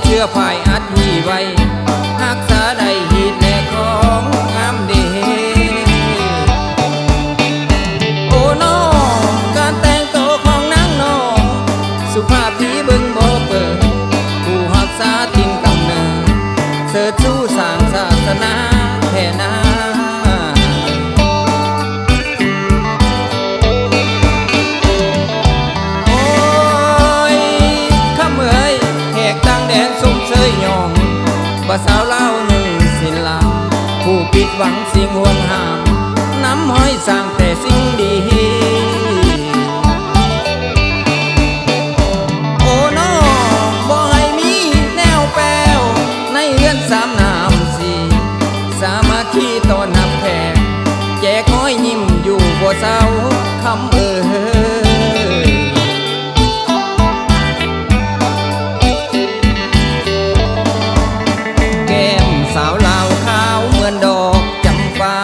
เชื่อฝ่ายอัดหีไว้หักษาได้หีดแลของงามเดโอ้น้องการแต่งตัวของนางน้องสุภาพที่เบิ่งบ่เปิดผู้หักษาทิ้งกำเนิดเสิร์ชสู้สร้างศาสนาแท่นาว่าสาวเล่าหนึ่งสินลาผู้ผิดหวังสิ่งห่วงห้ามน้ำห้อยสร้างแต่สิ่งดีโอ้น้องบ่ให้มีแนวแปลวในเรือนสามน้ำสี่สามัคคีต้อนรับแขกแจกห้อยยิ้มอยู่บ่เศร้าคำสาวลาวขาวเหมือนดอกจำปา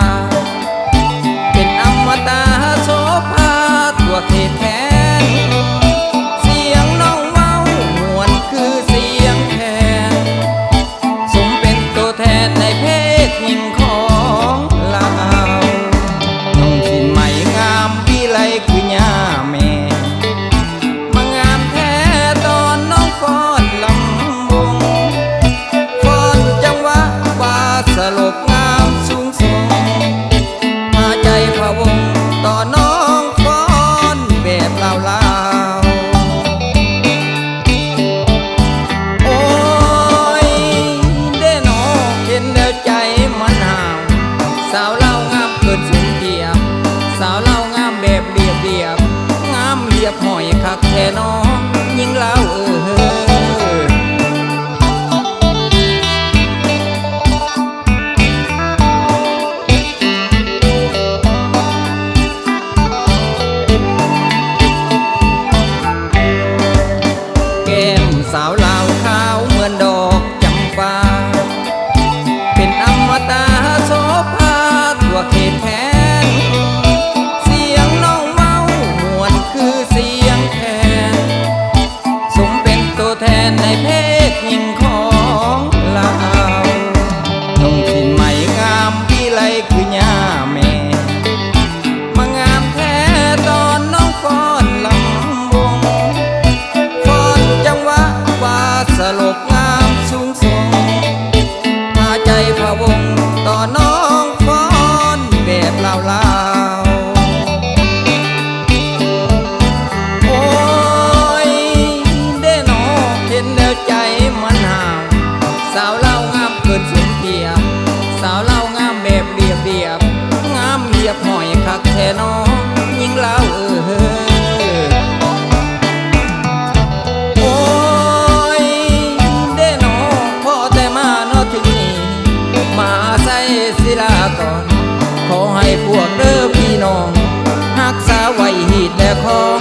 เป็นอมตะโสภาทั่วเขตแคว้นเสียงน้องเว้ามวนคือเสียงแคนสมเป็นตัวแทนในเพศหญิงของลาวน้องสินไหมงามวิไลคือย่าแม่มางามแท้ตอนน้องฟ้อนลำวงสลบงามสูงส่งพาใจพะวงต่อน้องฟ้อนแบบลาวโอ้ยเด้น้องเห็นแล้วใจมันห่าวสาวเล่างามเกินสุนเทียบสาวเล่างามแบบเรียบงามเรียบห้อยคักแท่น้องยิ่งเล่าสาวลาวขาวเหมือนดอกจำปาเป็นอมตะโสภาทั่วเขตแคว้นเสียงน้องเว้ามวนคือเสียงแคนสมเป็นตัวแทนในเพศหญิงของลาวน้องสินไหมงามวิไลคือย่าแม่มางามแท้ตอนน้องฟ้อนลำวงสลบงามสูงส่งพาใจพะวงต่อน้องฟ้อนแบบลาวโอ้ยเด้น้องเห็นแล้วใจมันห่าวสาวเล่างามเกินสุนเทียบสาวเล่างามแบบเรียบงามเรียบห้อยคักแท่น้องยิ่งเล่ามาใส่ศิลาก่อนขอให้พวกเด้อพี่น้องรักษาไว้หีดและของ